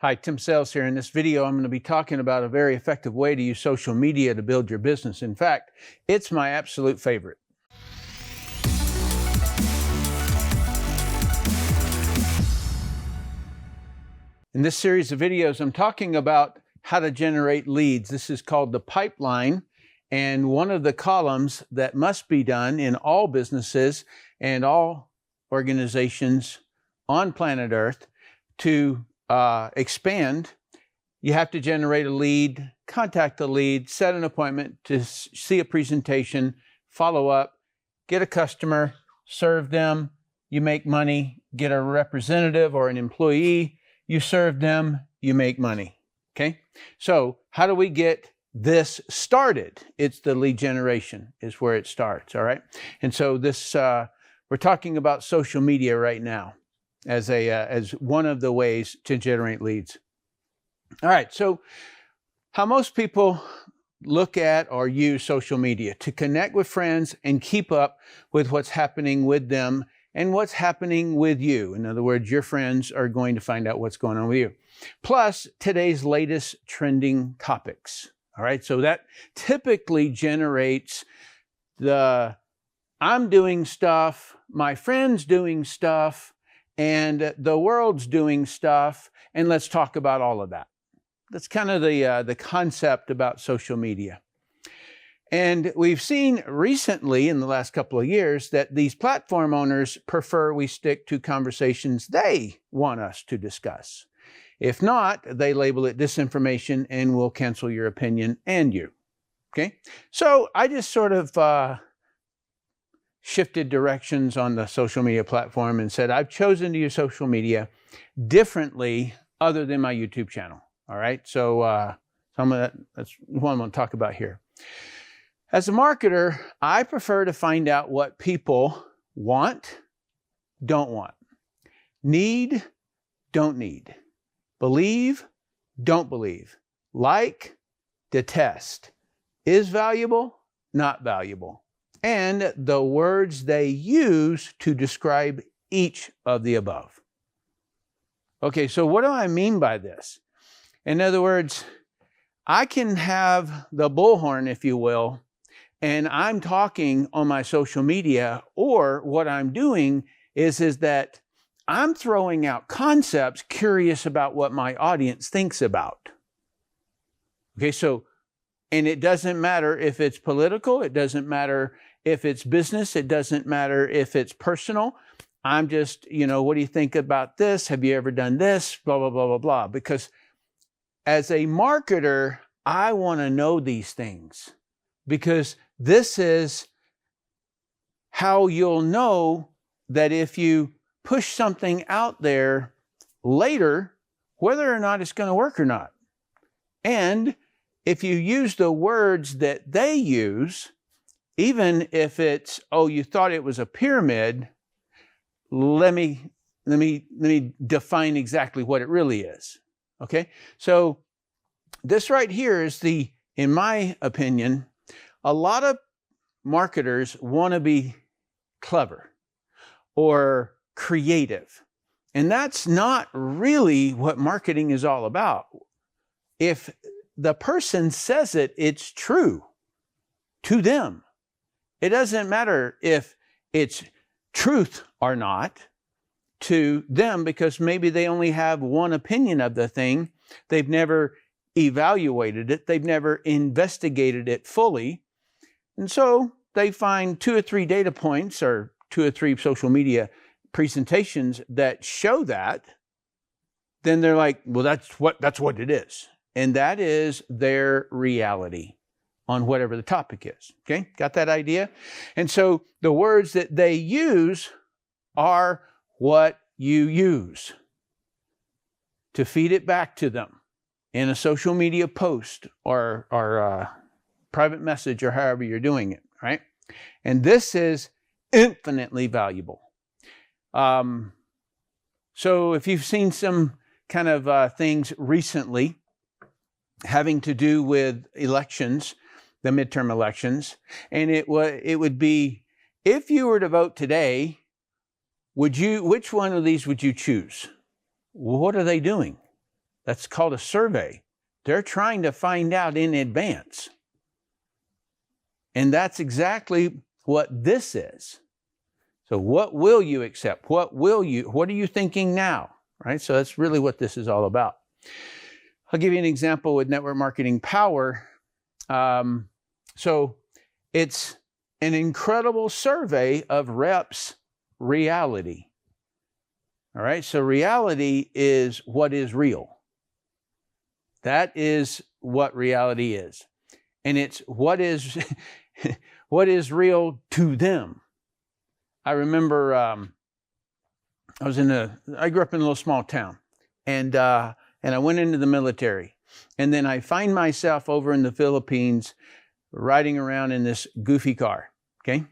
Hi, Tim Sales here. In this video, I'm going to be talking about a very effective way to use social media to build your business. In fact, it's my absolute favorite. In this series of videos, I'm talking about how to generate leads. This is called the pipeline, and one of the columns that must be done in all businesses and all organizations on planet Earth to expand, you have to generate a lead, contact the lead, set an appointment to see a presentation, follow up, get a customer, serve them, you make money, get a representative or an employee, you serve them, you make money. Okay? So how do we get this started? It's the lead generation is where it starts, all right? And so this, we're talking about social media right now as one of the ways to generate leads. All right, so how most people look at or use social media to connect with friends and keep up with what's happening with them and what's happening with you. In other words, your friends are going to find out what's going on with you. Plus, today's latest trending topics. All right, so that typically generates the I'm doing stuff, my friend's doing stuff, and the world's doing stuff, and let's talk about all of that. That's kind of the concept about social media. And we've seen recently in the last couple of years that these platform owners prefer we stick to conversations they want us to discuss. If not, they label it disinformation and will cancel your opinion and you. Okay? So I just sort of shifted directions on the social media platform and said, I've chosen to use social media differently other than my YouTube channel. All right. So that's what I'm going to talk about here. As a marketer, I prefer to find out what people want, don't want, need, don't need, believe, don't believe, like, detest, is valuable, not valuable, and the words they use to describe each of the above. Okay, so what do I mean by this? In other words, I can have the bullhorn, if you will, and I'm talking on my social media, or what I'm doing is that I'm throwing out concepts curious about what my audience thinks about. Okay, so, and it doesn't matter if it's political, it doesn't matter if it's business, it doesn't matter if it's personal. I'm just, what do you think about this? Have you ever done this? Blah, blah, blah, blah, blah. Because as a marketer, I want to know these things because this is how you'll know that if you push something out there later, whether or not it's going to work or not. And if you use the words that they use, even if it's, oh, you thought it was a pyramid, let me define exactly what it really is. Okay? So this right here is in my opinion, a lot of marketers want to be clever or creative. And that's not really what marketing is all about. If the person says it, it's true to them. It doesn't matter if it's truth or not to them because maybe they only have one opinion of the thing. They've never evaluated it. They've never investigated it fully. And so they find 2 or 3 data points or 2 or 3 social media presentations that show that. Then they're like, well, that's what it is. And that is their reality on whatever the topic is. Okay? Got that idea? And so the words that they use are what you use to feed it back to them in a social media post or private message or however you're doing it, right? And this is infinitely valuable. So if you've seen some kind of things recently having to do with elections, the midterm elections, and it would be, if you were to vote today, which one of these would you choose? What are they doing? That's called a survey. They're trying to find out in advance. And that's exactly what this is. So what will you accept? What are you thinking now? Right? So that's really what this is all about. I'll give you an example with Network Marketing Power. So it's an incredible survey of reps' reality. All right, so reality is what is real. That is what reality is. And it's what is real to them. I remember I grew up in a little small town, and I went into the military. And then I find myself over in the Philippines riding around in this goofy car, okay?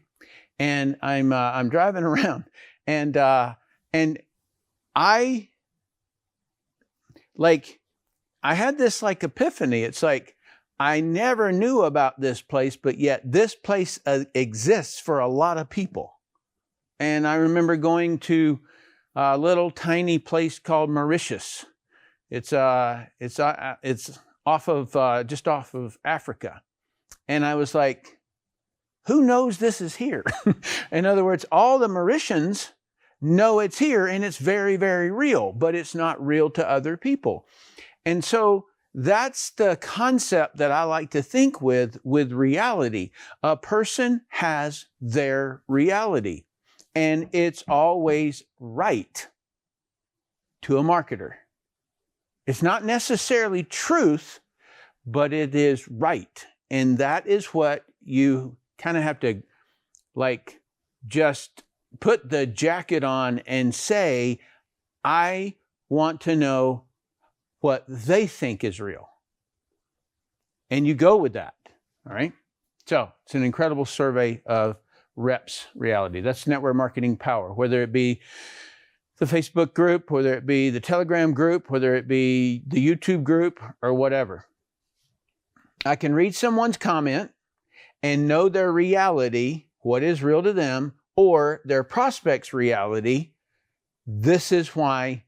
And I'm driving around, and I had this like epiphany. It's like, I never knew about this place, but yet this place exists for a lot of people. And I remember going to a little tiny place called Mauritius. It's just off of Africa. And I was like, who knows this is here? In other words, all the Mauritians know it's here and it's very, very real, but it's not real to other people. And so that's the concept that I like to think with reality. A person has their reality, and it's always right to a marketer. It's not necessarily truth, but it is right. And that is what you kind of have to just put the jacket on and say, I want to know what they think is real. And you go with that, all right? So it's an incredible survey of reps' reality. That's Network Marketing Power, whether it be the Facebook group, whether it be the Telegram group, whether it be the YouTube group, or whatever. I can read someone's comment and know their reality, what is real to them, or their prospect's reality. This is why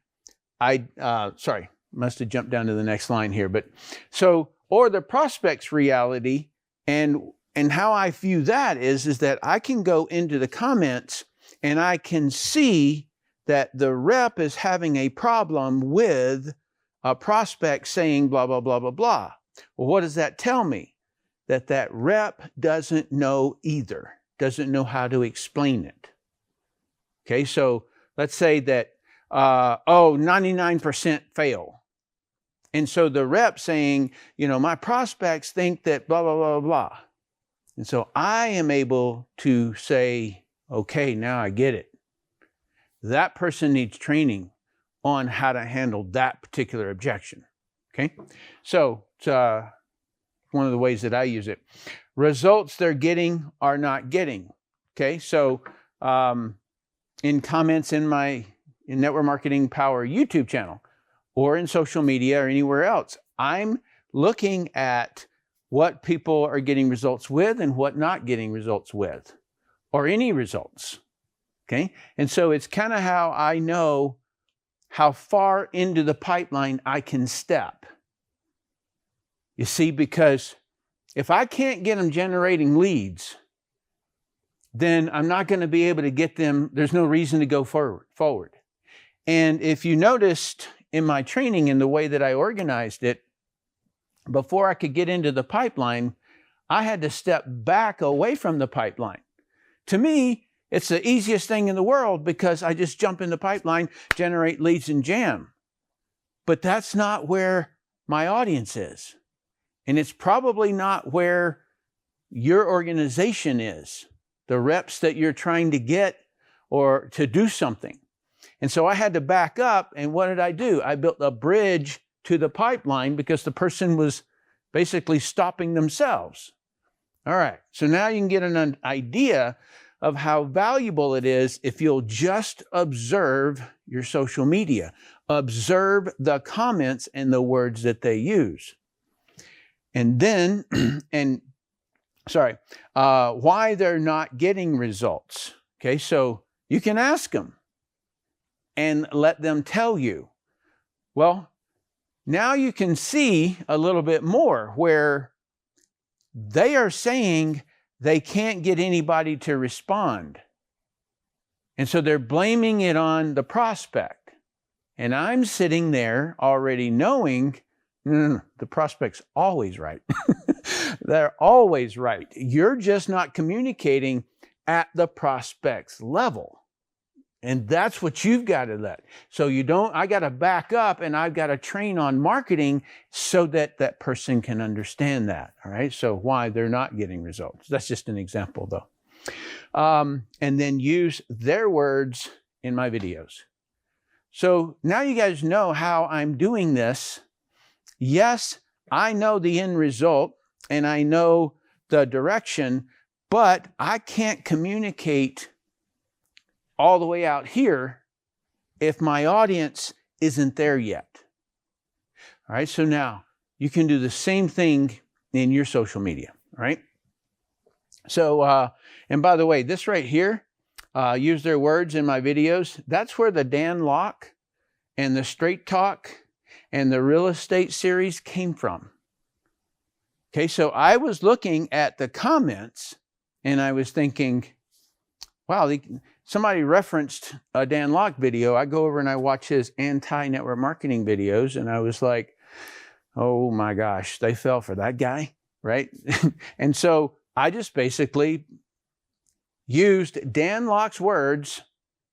must have jumped down to the next line here. But so, or the prospect's reality, and how I view that is that I can go into the comments and I can see that the rep is having a problem with a prospect saying blah, blah, blah, blah, blah. Well, what does that tell me? That rep doesn't know either, doesn't know how to explain it. Okay, so let's say that, 99% fail. And so the rep saying, my prospects think that blah, blah, blah, blah. And so I am able to say, okay, now I get it. That person needs training on how to handle that particular objection. Okay? So it's one of the ways that I use it. Results they're getting are not getting. Okay? So in comments in Network Marketing Power YouTube channel, or in social media or anywhere else, I'm looking at what people are getting results with and what not getting results with, or any results. Okay? And so it's kind of how I know how far into the pipeline I can step. You see, because if I can't get them generating leads, then I'm not going to be able to get them. There's no reason to go forward. And if you noticed in my training, in the way that I organized it, before I could get into the pipeline, I had to step back away from the pipeline. To me, it's the easiest thing in the world because I just jump in the pipeline, generate leads, and jam. But that's not where my audience is. And it's probably not where your organization is, the reps that you're trying to get or to do something. And so I had to back up, and what did I do? I built a bridge to the pipeline because the person was basically stopping themselves. All right, so now you can get an idea of how valuable it is if you'll just observe your social media. Observe the comments and the words that they use. And then, why they're not getting results. Okay, so you can ask them and let them tell you. Well, now you can see a little bit more where they are saying they can't get anybody to respond. And so they're blaming it on the prospect. And I'm sitting there already knowing the prospect's always right. They're always right. You're just not communicating at the prospect's level. And that's what you've got to let. So I got to back up and I've got to train on marketing so that that person can understand that. All right. So why they're not getting results. That's just an example though. And then use their words in my videos. So now you guys know how I'm doing this. Yes, I know the end result and I know the direction, but I can't communicate all the way out here if my audience isn't there yet. All right, so now you can do the same thing in your social media, all right? So, and by the way, this right here, use their words in my videos. That's where the Dan Locke and the Straight Talk and the real estate series came from. Okay, so I was looking at the comments and I was thinking, wow, somebody referenced a Dan Locke video. I go over and I watch his anti-network marketing videos and I was like, oh my gosh, they fell for that guy, right? And so I just basically used Dan Locke's words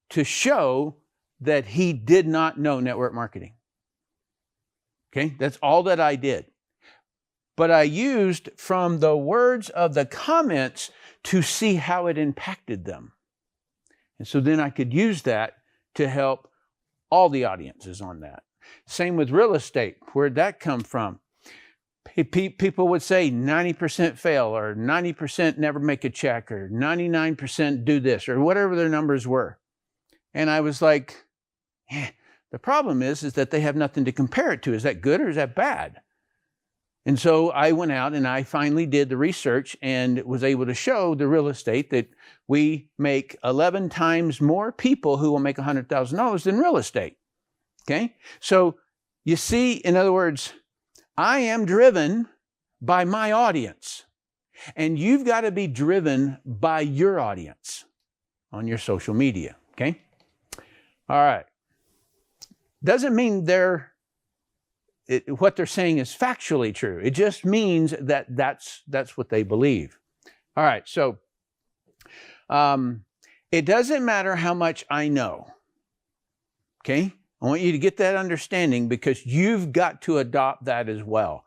to show that he did not know network marketing. Okay, that's all that I did. But I used from the words of the comments to see how it impacted them. And so then I could use that to help all the audiences on that. Same with real estate. Where'd that come from? People would say 90% fail or 90% never make a check or 99% do this or whatever their numbers were. And I was like, the problem is that they have nothing to compare it to. Is that good or is that bad? And so I went out and I finally did the research and was able to show the real estate that we make 11 times more people who will make $100,000 than real estate. Okay? So you see, in other words, I am driven by my audience. And you've got to be driven by your audience on your social media. Okay? All right. Doesn't mean what they're saying is factually true. It just means that that's what they believe. All right, so it doesn't matter how much I know. Okay? I want you to get that understanding because you've got to adopt that as well.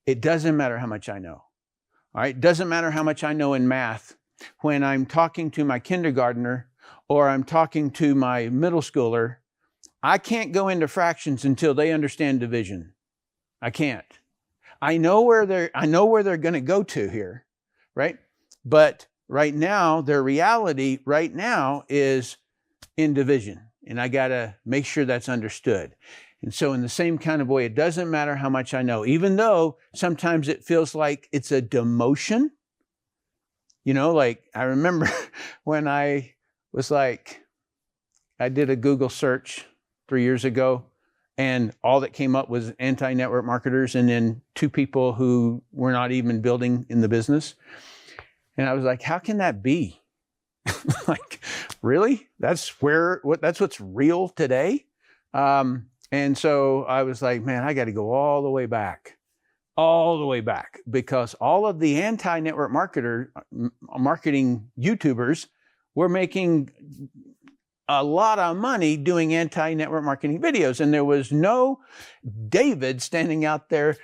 It doesn't matter how much I know. All right? It doesn't matter how much I know in math when I'm talking to my kindergartner or I'm talking to my middle schooler. I can't go into fractions until they understand division. I can't. I know where they're going to go to here, right? But right now, their reality right now is in division. And I got to make sure that's understood. And so in the same kind of way, it doesn't matter how much I know, even though sometimes it feels like it's a demotion. You know, like I remember when I was like, I did a Google search 3 years ago. And all that came up was anti-network marketers and then 2 people who were not even building in the business. And I was like, how can that be? Like, really? That's what's real today? And so I was like, man, I got to go all the way back, because all of the anti-network marketing YouTubers were making a lot of money doing anti-network marketing videos. And there was no David standing out there,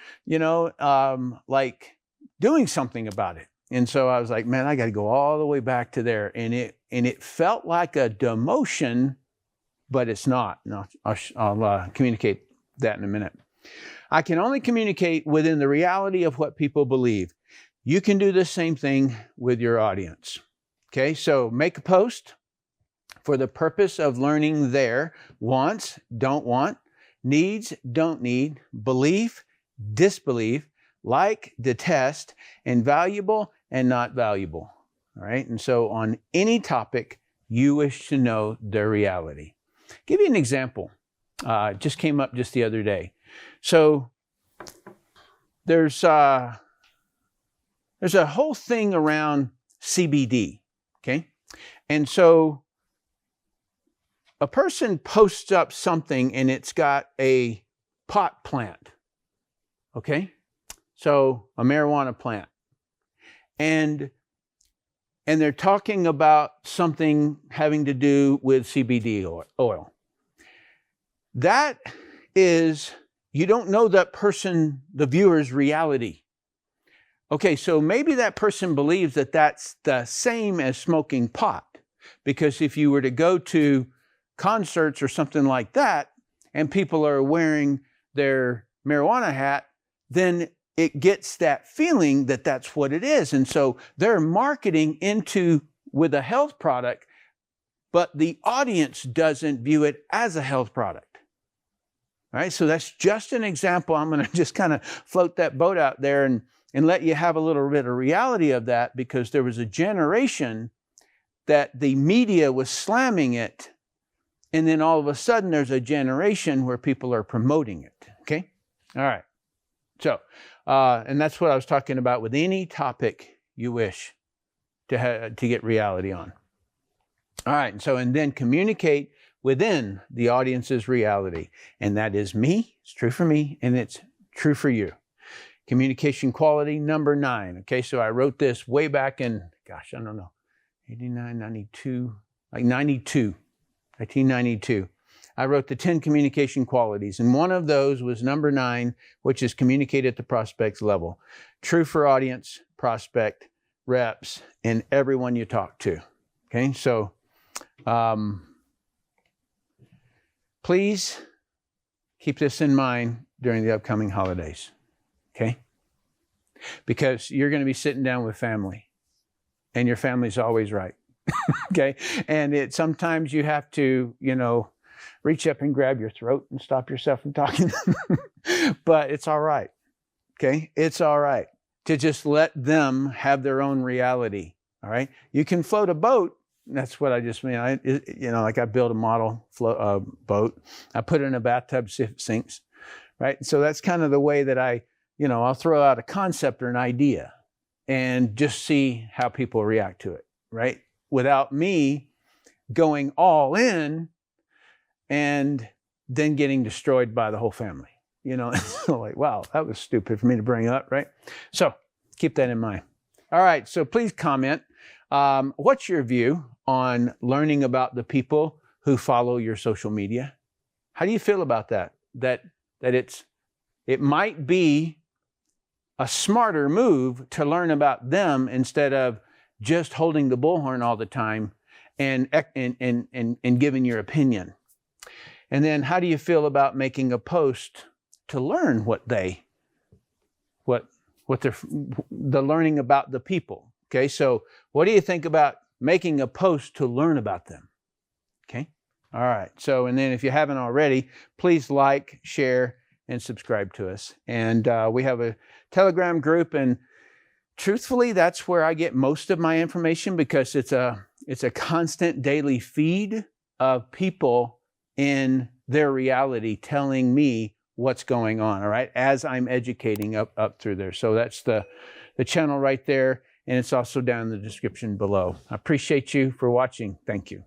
like doing something about it. And so I was like, man, I got to go all the way back to there. And it felt like a demotion, but it's not. No, I'll communicate that in a minute. I can only communicate within the reality of what people believe. You can do the same thing with your audience. Okay, so make a post for the purpose of learning their wants, don't want, needs, don't need, belief, disbelief, like, detest, and valuable and not valuable. All right. And so on any topic, you wish to know their reality. Give you an example. Just came up just the other day. So there's a whole thing around CBD, okay? And so a person posts up something and it's got a pot plant, okay? So a marijuana plant. And they're talking about something having to do with CBD oil. That is, you don't know that person, the viewer's reality. Okay, so maybe that person believes that that's the same as smoking pot. Because if you were to go to concerts or something like that, and people are wearing their marijuana hat, then it gets that feeling that that's what it is. And so they're marketing with a health product, but the audience doesn't view it as a health product. All right, so that's just an example. I'm going to just kind of float that boat out there and let you have a little bit of reality of that, because there was a generation that the media was slamming it, and then all of a sudden there's a generation where people are promoting it, okay? All right, so, and that's what I was talking about with any topic you wish to get reality on. All right, and then communicate within the audience's reality. And that is me, it's true for me, and it's true for you. Communication quality number 9. Okay, so I wrote this way back in, gosh, I don't know, 89, 92, like 92, 1992. I wrote the 10 communication qualities, and one of those was number 9, which is communicate at the prospect's level. True for audience, prospect, reps, and everyone you talk to. Okay, so please keep this in mind during the upcoming holidays, okay? Because you're going to be sitting down with family, and your family's always right, okay? And sometimes you have to, reach up and grab your throat and stop yourself from talking. But it's all right, okay? It's all right to just let them have their own reality, all right? You can float a boat. That's what I just mean. Like I built a model boat. I put it in a bathtub, see if it sinks, right? So that's kind of the way that I'll throw out a concept or an idea and just see how people react to it, right? Without me going all in and then getting destroyed by the whole family, So like, wow, that was stupid for me to bring up, right? So keep that in mind. All right, so please comment. What's your view on learning about the people who follow your social media? How do you feel about that? That it might be a smarter move to learn about them instead of just holding the bullhorn all the time and giving your opinion. And then how do you feel about making a post to learn the learning about the people? Okay, so what do you think about making a post to learn about them? Okay, all right. So, and then if you haven't already, please like, share, and subscribe to us. And we have a Telegram group, and truthfully, that's where I get most of my information, because it's a constant daily feed of people in their reality telling me what's going on, all right, as I'm educating up through there. So that's the channel right there. And it's also down in the description below. I appreciate you for watching. Thank you.